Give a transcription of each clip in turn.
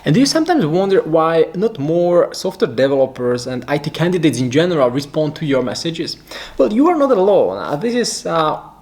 And do you sometimes wonder why not more software developers and IT candidates in general respond to your messages? Well, you are not alone. This is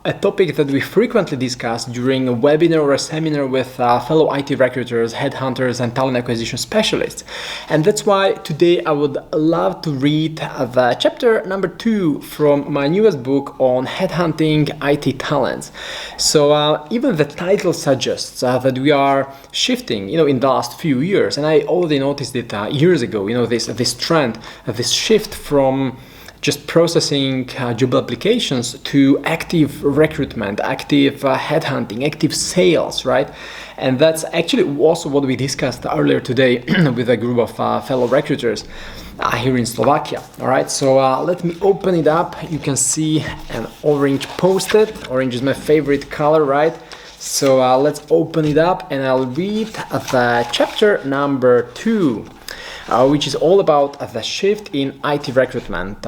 a topic that we frequently discuss during a webinar or a seminar with fellow IT recruiters, headhunters, and talent acquisition specialists. And that's why today I would love to read the chapter number 2 from my newest book on headhunting IT talents. So even the title suggests that we are shifting, in the last few years. And I already noticed it years ago, this trend, this shift from just processing job applications to active recruitment, active headhunting, active sales, right? And that's actually also what we discussed earlier today with a group of fellow recruiters here in Slovakia. All right, so let me open it up. You can see an orange post-it. Orange is my favorite color, right? So let's open it up and I'll read the chapter number 2. Which is all about the shift in IT recruitment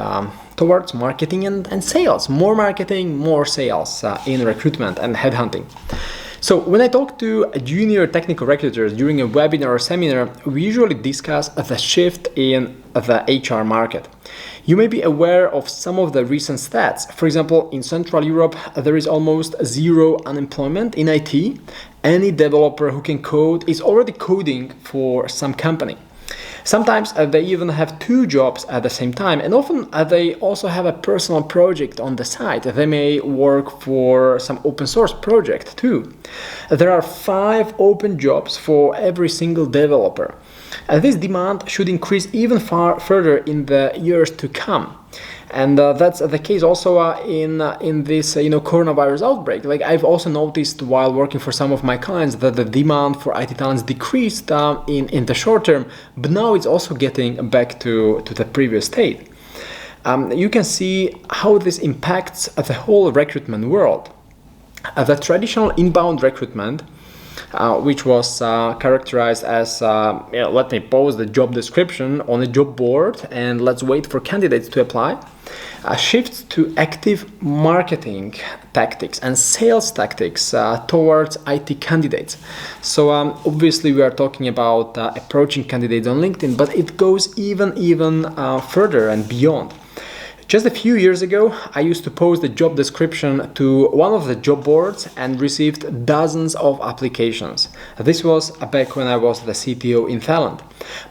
towards marketing and sales. More marketing, more sales in recruitment and headhunting. So when I talk to junior technical recruiters during a webinar or seminar, we usually discuss the shift in the HR market. You may be aware of some of the recent stats. For example, in Central Europe, there is almost zero unemployment in IT. Any developer who can code is already coding for some company. Sometimes they even have 2 jobs at the same time, and often they also have a personal project on the side. They may work for some open source project too. There are 5 open jobs for every single developer. And this demand should increase even further in the years to come. And that's the case also in this coronavirus outbreak. Like I've also noticed while working for some of my clients that the demand for IT talents decreased in the short term, but now it's also getting back to the previous state. You can see how this impacts the whole recruitment world. The traditional inbound recruitment, which was characterized as, let me post the job description on a job board and let's wait for candidates to apply, shifts to active marketing tactics and sales tactics towards IT candidates. So obviously we are talking about approaching candidates on LinkedIn, but it goes even further and beyond. Just a few years ago, I used to post the job description to one of the job boards and received dozens of applications. This was back when I was the CTO in Thailand.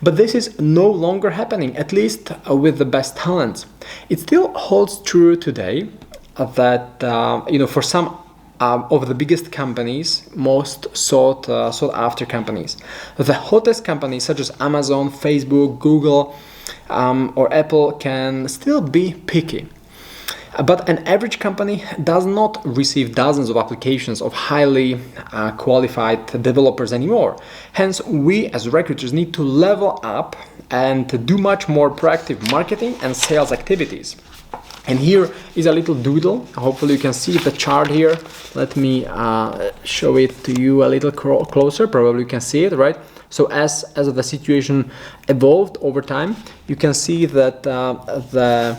But this is no longer happening, at least with the best talents. It still holds true today that, for some of the biggest companies, most sought after companies. The hottest companies such as Amazon, Facebook, Google, or Apple can still be picky. But an average company does not receive dozens of applications of highly qualified developers anymore. Hence, we as recruiters need to level up and to do much more proactive marketing and sales activities. And here is a little doodle. Hopefully you can see the chart here. Let me show it to you a little closer. Probably you can see it, right? So as the situation evolved over time, you can see that the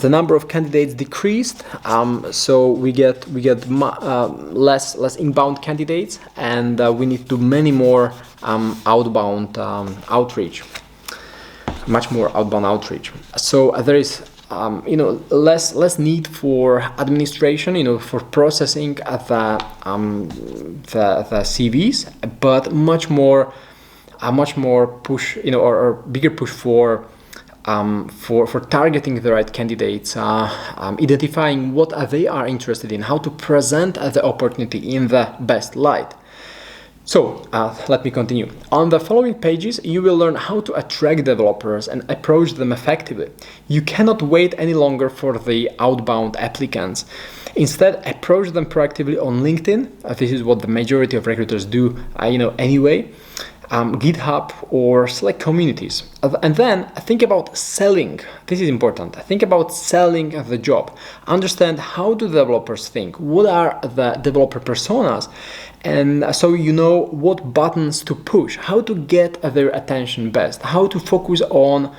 number of candidates decreased. So we get less inbound candidates, and we need to do many more outbound outreach. Much more outbound outreach. So there is less need for administration, for processing the CVs, but much more push, or bigger push for targeting the right candidates, identifying what they are interested in, how to present the opportunity in the best light. So let me continue. On the following pages, you will learn how to attract developers and approach them effectively. You cannot wait any longer for the outbound applicants. Instead, approach them proactively on LinkedIn. This is what the majority of recruiters do, anyway. GitHub or select communities. And then think about selling. This is important. Think about selling the job. Understand how do developers think? What are the developer personas? And so you know what buttons to push, how to get their attention best, how to focus on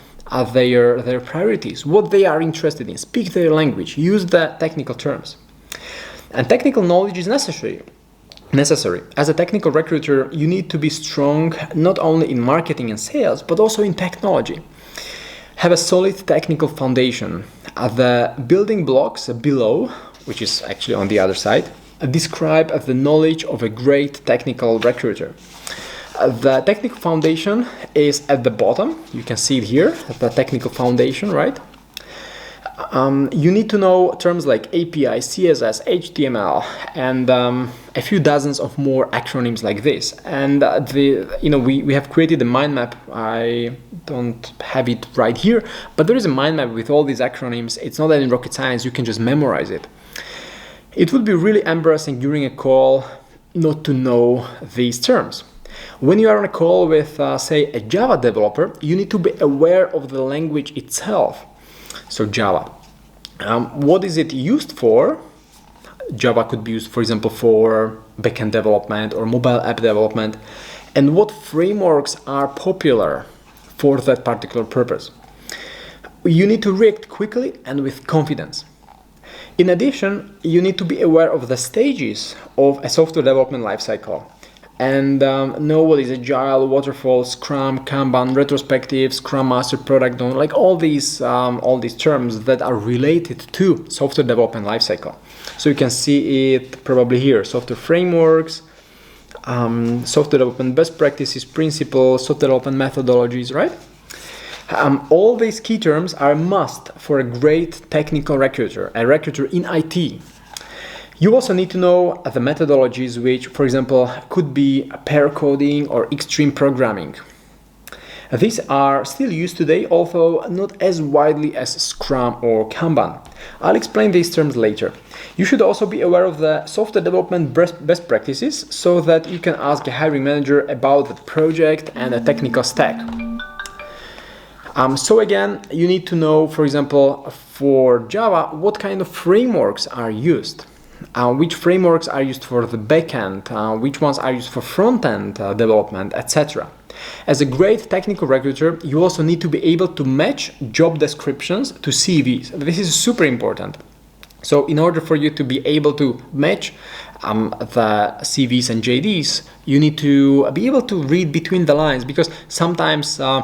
their priorities, what they are interested in, speak their language, use the technical terms. And technical knowledge is necessary. necessary. As a technical recruiter, you need to be strong not only in marketing and sales, but also in technology. Have a solid technical foundation. The building blocks below, which is actually on the other side, describe the knowledge of a great technical recruiter. The technical foundation is at the bottom. You can see it here, the technical foundation, right? You need to know terms like API, CSS, HTML, and a few dozens of more acronyms like this. And we have created a mind map. I don't have it right here, but there is a mind map with all these acronyms. It's not that in rocket science, you can just memorize it. It would be really embarrassing during a call not to know these terms. When you are on a call with, say, a Java developer, you need to be aware of the language itself. So Java. What is it used for? Java could be used, for example, for backend development or mobile app development. And what frameworks are popular for that particular purpose? You need to react quickly and with confidence. In addition, you need to be aware of the stages of a software development lifecycle and know what is Agile, Waterfall, Scrum, Kanban, Retrospective, Scrum Master, Product Owner, like all these terms that are related to software development lifecycle. So you can see it probably here: software frameworks, software development best practices, principles, software development methodologies, right? All these key terms are a must for a great technical recruiter, a recruiter in IT. You also need to know the methodologies which, for example, could be pair coding or extreme programming. These are still used today, although not as widely as Scrum or Kanban. I'll explain these terms later. You should also be aware of the software development best practices so that you can ask a hiring manager about the project and the technical stack. So again, you need to know, for example, for Java, what kind of frameworks are used. Which frameworks are used for the backend, which ones are used for front-end development, etc. As a great technical recruiter, you also need to be able to match job descriptions to CVs. This is super important. So in order for you to be able to match the CVs and JDs, you need to be able to read between the lines, because sometimes a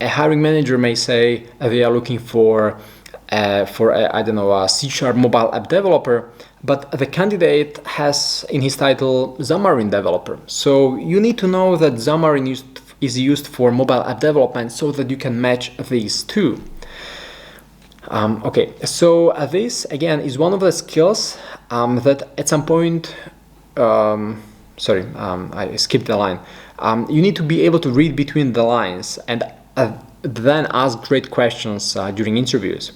hiring manager may say they are looking for a C# mobile app developer, but the candidate has in his title Xamarin developer. So you need to know that Xamarin is used for mobile app development so that you can match these two. So this again is one of the skills that at some point, I skipped the line. You need to be able to read between the lines and then ask great questions during interviews.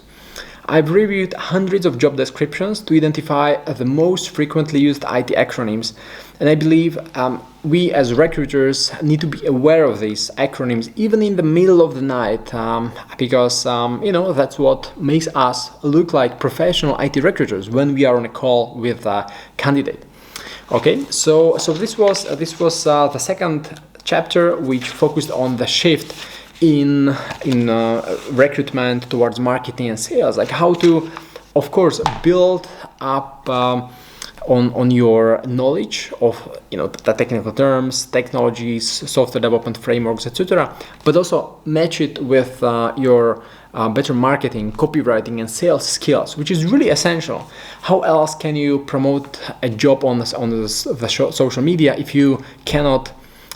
I've reviewed hundreds of job descriptions to identify the most frequently used IT acronyms, and I believe we as recruiters need to be aware of these acronyms even in the middle of the night, because that's what makes us look like professional IT recruiters when we are on a call with a candidate. Okay, so this was the second chapter, which focused on the shift in recruitment towards marketing and sales, like how to, of course, build up on your knowledge of the technical terms, technologies, software development frameworks, etc., but also match it with your better marketing, copywriting, and sales skills, which is really essential. How else can you promote a job on the social media if you cannot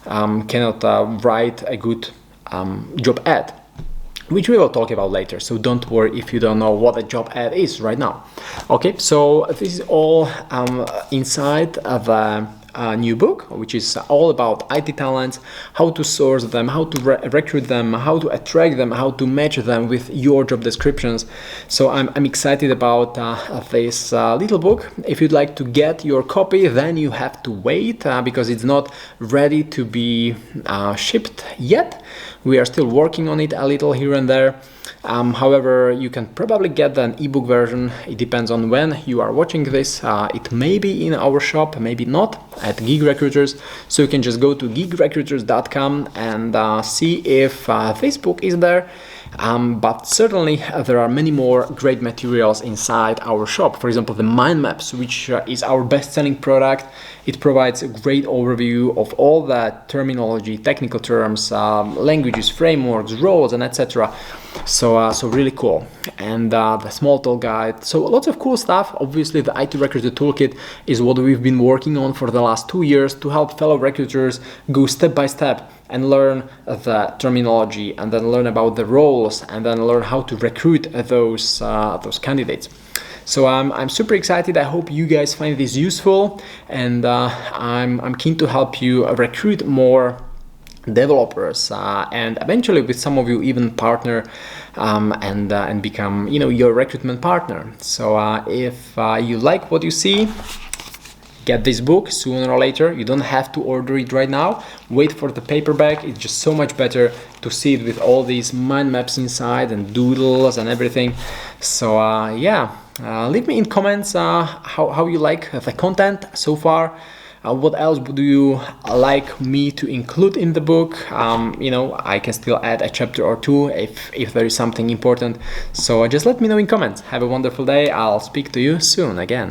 write a good job ad, which we will talk about later. So don't worry if you don't know what a job ad is right now. Okay, so this is all inside of a new book, which is all about IT talents, how to source them, how to recruit them, how to attract them, how to match them with your job descriptions. So I'm excited about this little book. If you'd like to get your copy, then you have to wait because it's not ready to be shipped yet. We are still working on it a little here and there. However, you can probably get an ebook version. It depends on when you are watching this. It may be in our shop, maybe not, at Geek Recruiters. So you can just go to geekrecruiters.com and see if this book is there. But certainly there are many more great materials inside our shop. For example, the mind maps, which is our best-selling product, It provides a great overview of all that terminology, technical terms, languages, frameworks, roles, and etc. So really cool. And the small talk guide. So lots of cool stuff. Obviously, the IT Recruiter Toolkit is what we've been working on for the last 2 years to help fellow recruiters go step by step and learn the terminology, and then learn about the roles, and then learn how to recruit those candidates. So I'm super excited. I hope you guys find this useful, and I'm keen to help you recruit more developers, and eventually with some of you even partner and become your recruitment partner. So if you like what you see, get this book sooner or later. You don't have to order it right now. Wait for the paperback. It's just so much better to see it with all these mind maps inside and doodles and everything. So leave me in comments how you like the content so far. What else would you like me to include in the book? I can still add a chapter or two if there is something important. So just let me know in comments. Have a wonderful day. I'll speak to you soon again.